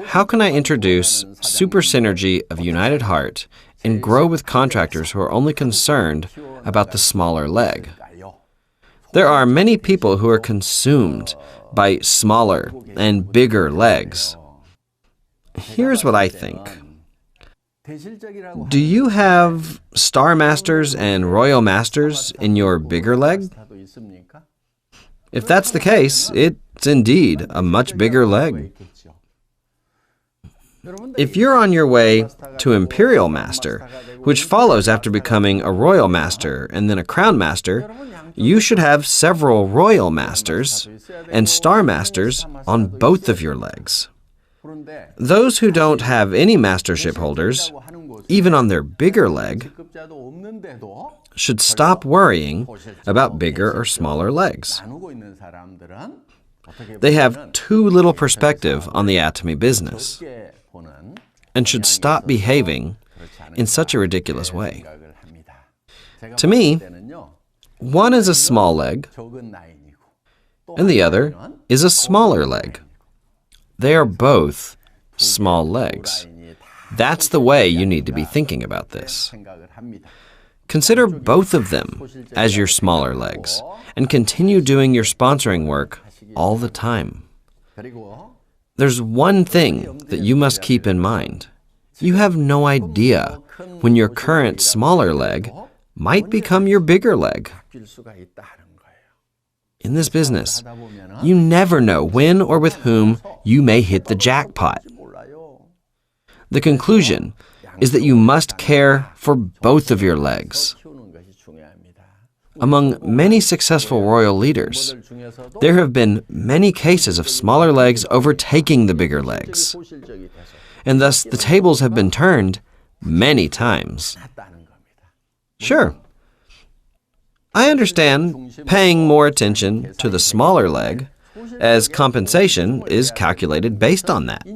How can I introduce super synergy of United Heart and grow with contractors who are only concerned about the smaller leg? There are many people who are consumed by smaller and bigger legs. Here's what I think. Do you have Star Masters and Royal Masters in your bigger leg? If that's the case, it's indeed a much bigger leg. If you're on your way to Imperial Master, which follows after becoming a Royal Master and then a Crown Master, you should have several Royal Masters and Star Masters on both of your legs. Those who don't have any mastership holders, even on their bigger leg, should stop worrying about bigger or smaller legs. They have too little perspective on the ATOMY business and should stop behaving in such a ridiculous way. To me, one is a small leg, and the other is a smaller leg. They are both small legs. That's the way you need to be thinking about this. Consider both of them as your smaller legs, and continue doing your sponsoring work all the time. There's one thing that you must keep in mind. You have no idea when your current smaller leg might become your bigger leg. In this business, you never know when or with whom you may hit the jackpot. The conclusion is that you must care for both of your legs. Among many successful royal leaders, there have been many cases of smaller legs overtaking the bigger legs, and thus the tables have been turned many times. Sure, I understand paying more attention to the smaller leg, as compensation is calculated based on that.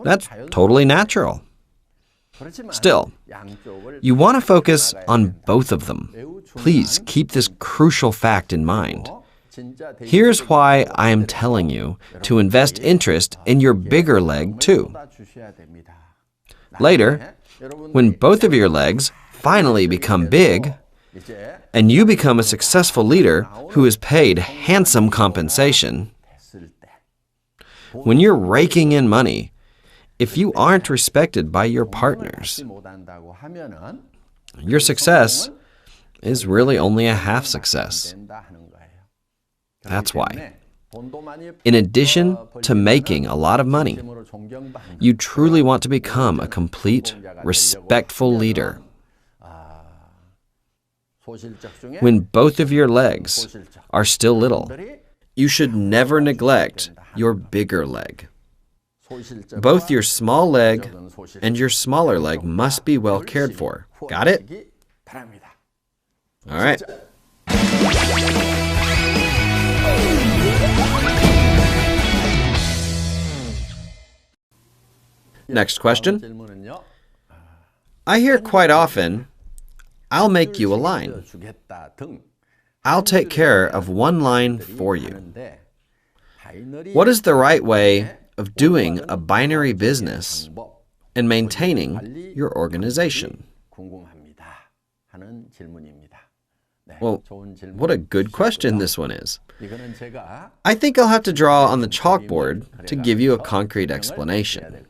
That's totally natural. Still, you want to focus on both of them. Please keep this crucial fact in mind. Here's why I am telling you to invest interest in your bigger leg too. Later, when both of your legs finally become big, and you become a successful leader who is paid handsome compensation, when you're raking in money, if you aren't respected by your partners, your success is really only a half success. That's why, in addition to making a lot of money, you truly want to become a complete, respectful leader. When both of your legs are still little, you should never neglect your bigger leg. Both your small leg and your smaller leg must be well cared for. Got it? All right. Next question. I hear quite often, I'll make you a line. I'll take care of one line for you. What is the right way of doing a binary business and maintaining your organization? Well, what a good question this one is. I think I'll have to draw on the chalkboard to give you a concrete explanation.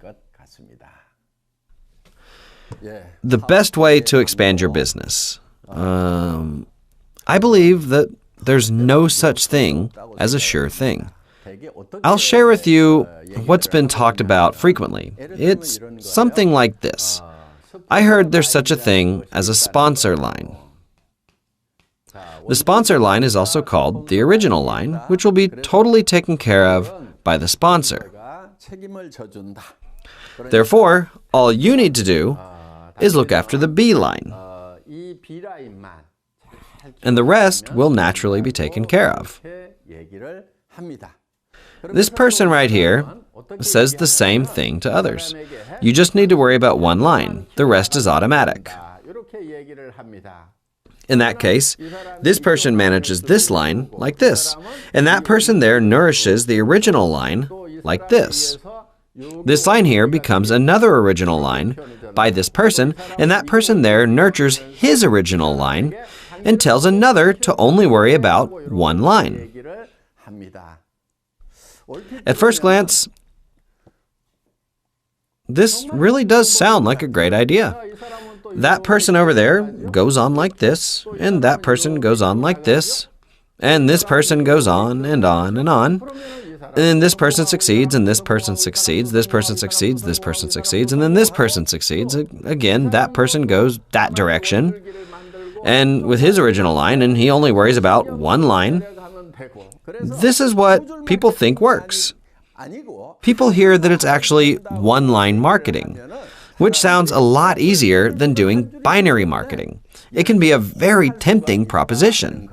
The best way to expand your business. I believe that there's no such thing as a sure thing. I'll share with you what's been talked about frequently. It's something like this. I heard there's such a thing as a sponsor line. The sponsor line is also called the original line, which will be totally taken care of by the sponsor. Therefore, all you need to do is look after the B line, and the rest will naturally be taken care of. This person right here says the same thing to others. You just need to worry about one line. The rest is automatic. In that case, this person manages this line like this, and that person there nourishes the original line like this. This line here becomes another original line by this person, and that person there nurtures his original line and tells another to only worry about one line. At first glance, this really does sound like a great idea. That person over there goes on like this, and that person goes on like this, and this person goes on and on and on. And then this person succeeds, and this person succeeds, this person succeeds, this person succeeds, and then this person succeeds. Again, that person goes that direction, and with his original line, and he only worries about one line. This is what people think works. People hear that it's actually one-line marketing, which sounds a lot easier than doing binary marketing. It can be a very tempting proposition.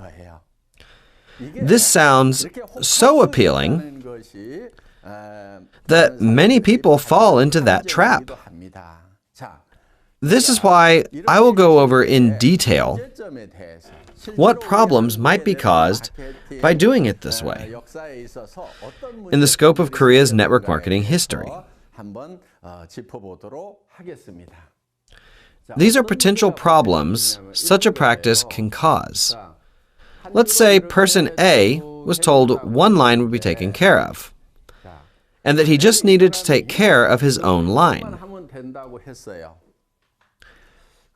This sounds so appealing that many people fall into that trap. This is why I will go over in detail what problems might be caused by doing it this way in the scope of Korea's network marketing history. These are potential problems such a practice can cause. Let's say person A was told one line would be taken care of, and that he just needed to take care of his own line.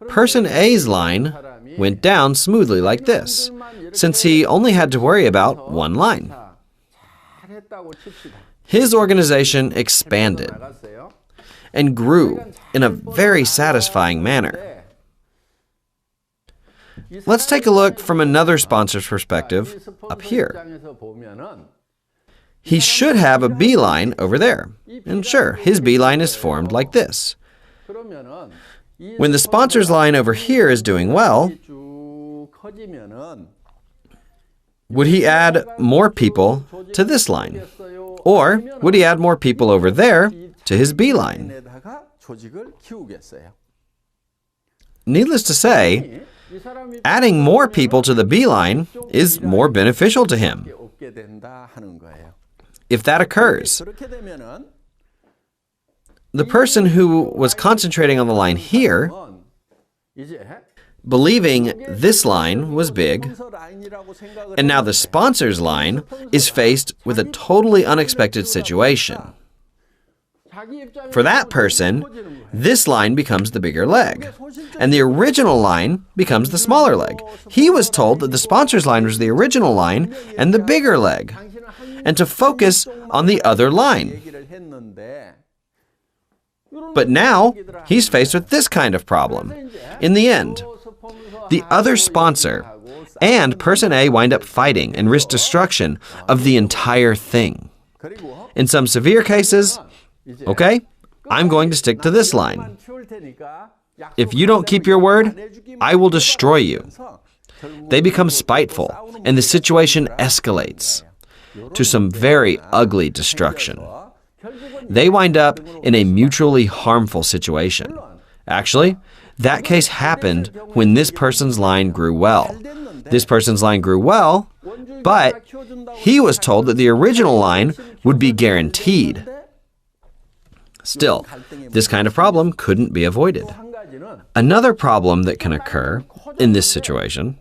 Person A's line went down smoothly like this, since he only had to worry about one line. His organization expanded and grew in a very satisfying manner. Let's take a look from another sponsor's perspective up here. He should have a B line over there, and sure, his B line is formed like this. When the sponsor's line over here is doing well, would he add more people to this line? Or would he add more people over there to his B line? Needless to say, adding more people to the B line is more beneficial to him. If that occurs, the person who was concentrating on the line here, believing this line was big, and now the sponsor's line is faced with a totally unexpected situation. For that person, this line becomes the bigger leg, and the original line becomes the smaller leg. He was told that the sponsor's line was the original line and the bigger leg, and to focus on the other line. But now, he's faced with this kind of problem. In the end, the other sponsor and person A wind up fighting and risk destruction of the entire thing. In some severe cases, okay, I'm going to stick to this line. If you don't keep your word, I will destroy you. They become spiteful, and the situation escalates to some very ugly destruction. They wind up in a mutually harmful situation. Actually, that case happened when this person's line grew well. This person's line grew well, but he was told that the original line would be guaranteed. Still, this kind of problem couldn't be avoided. Another problem that can occur in this situation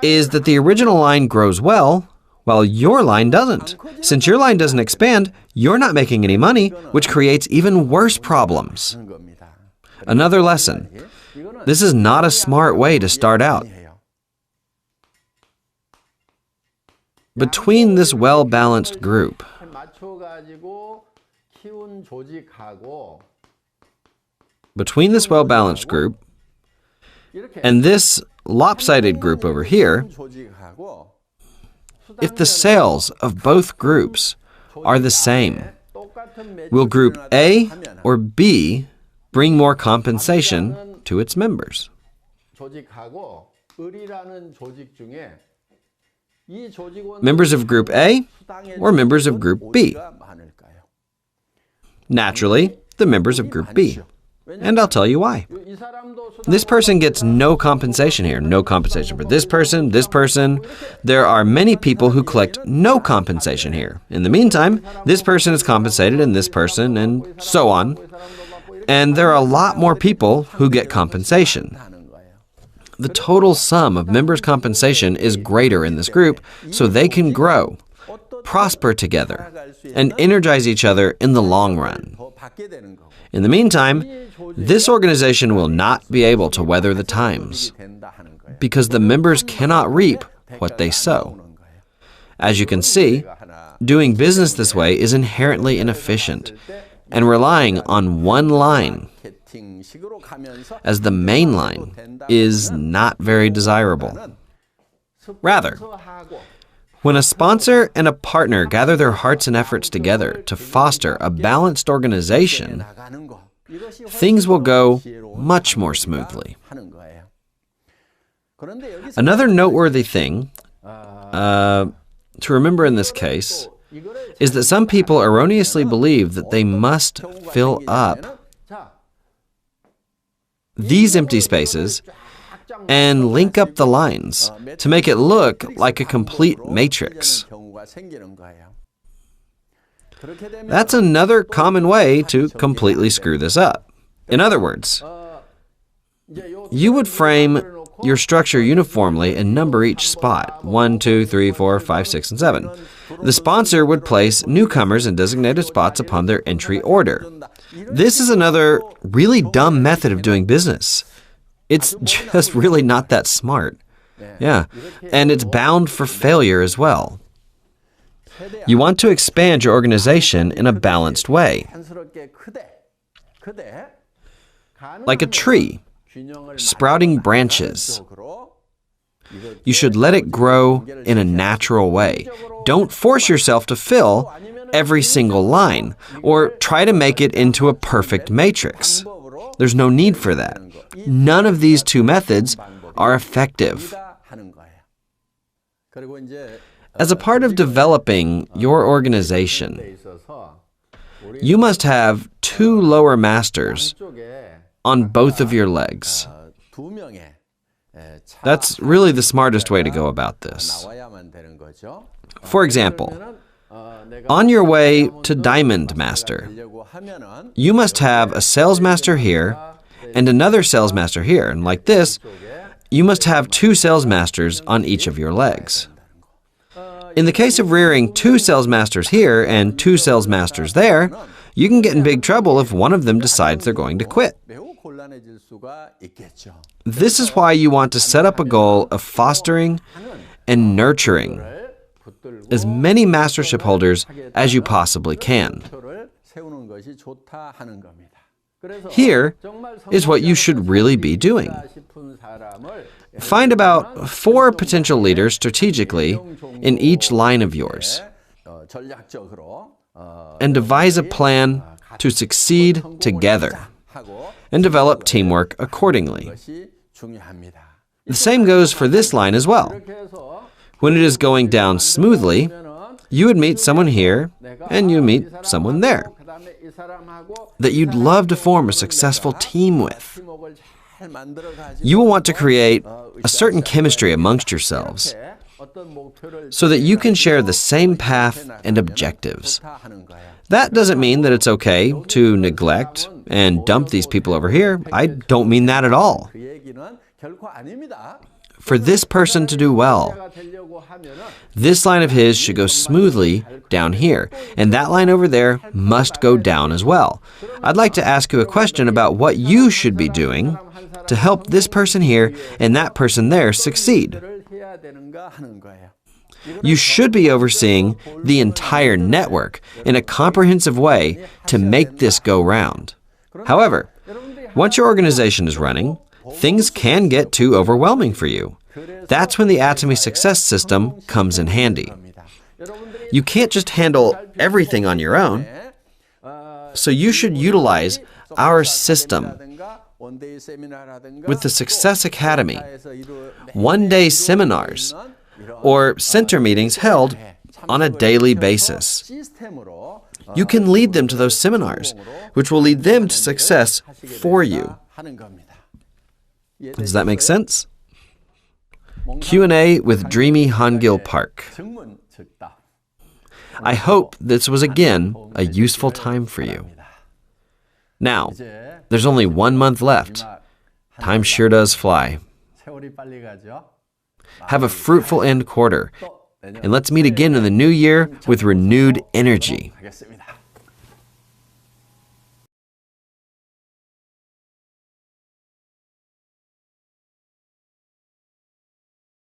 is that the original line grows well while your line doesn't. Since your line doesn't expand, you're not making any money, which creates even worse problems. Another lesson. This is not a smart way to start out. Between this well-balanced group and this lopsided group over here, if the sales of both groups are the same, will Group A or B bring more compensation to its members? Members of Group A or members of Group B? Naturally, the members of Group B. And I'll tell you why. This person gets no compensation here. No compensation for this person, this person. There are many people who collect no compensation here. In the meantime, this person is compensated and this person and so on. And there are a lot more people who get compensation. The total sum of members' compensation is greater in this group, so they can grow, prosper together, and energize each other in the long run. In the meantime, this organization will not be able to weather the times because the members cannot reap what they sow. As you can see, doing business this way is inherently inefficient, and relying on one line as the main line is not very desirable. Rather, when a sponsor and a partner gather their hearts and efforts together to foster a balanced organization, things will go much more smoothly. Another noteworthy thing to remember in this case is that some people erroneously believe that they must fill up these empty spaces and link up the lines to make it look like a complete matrix. That's another common way to completely screw this up. In other words, you would frame your structure uniformly and number each spot, 1, 2, 3, 4, 5, 6, and 7. The sponsor would place newcomers in designated spots upon their entry order. This is another really dumb method of doing business. It's just really not that smart. Yeah, and it's bound for failure as well. You want to expand your organization in a balanced way. Like a tree, sprouting branches. You should let it grow in a natural way. Don't force yourself to fill every single line or try to make it into a perfect matrix. There's no need for that. None of these two methods are effective. As a part of developing your organization, you must have 2 lower masters on both of your legs. That's really the smartest way to go about this. For example, on your way to Diamond Master, you must have a Sales Master here and another Sales Master here. And like this, you must have 2 Sales Masters on each of your legs. In the case of rearing 2 Sales Masters here and 2 Sales Masters there, you can get in big trouble if one of them decides they're going to quit. This is why you want to set up a goal of fostering and nurturing as many mastership holders as you possibly can. Here is what you should really be doing. Find about 4 potential leaders strategically in each line of yours and devise a plan to succeed together and develop teamwork accordingly. The same goes for this line as well. When it is going down smoothly, you would meet someone here and you meet someone there that you'd love to form a successful team with. You will want to create a certain chemistry amongst yourselves so that you can share the same path and objectives. That doesn't mean that it's okay to neglect and dump these people over here. I don't mean that at all. For this person to do well, this line of his should go smoothly down here, and that line over there must go down as well. I'd like to ask you a question about what you should be doing to help this person here and that person there succeed. You should be overseeing the entire network in a comprehensive way to make this go round. However, once your organization is running, things can get too overwhelming for you. That's when the ATOMY success system comes in handy. You can't just handle everything on your own, so you should utilize our system with the Success Academy, one-day seminars, or center meetings held on a daily basis. You can lead them to those seminars, which will lead them to success for you. Does that make sense? Q&A with Dreamy Gill Park. I hope this was again a useful time for you. Now, there's only 1 month left. Time sure does fly. Have a fruitful end quarter, and let's meet again in the new year with renewed energy.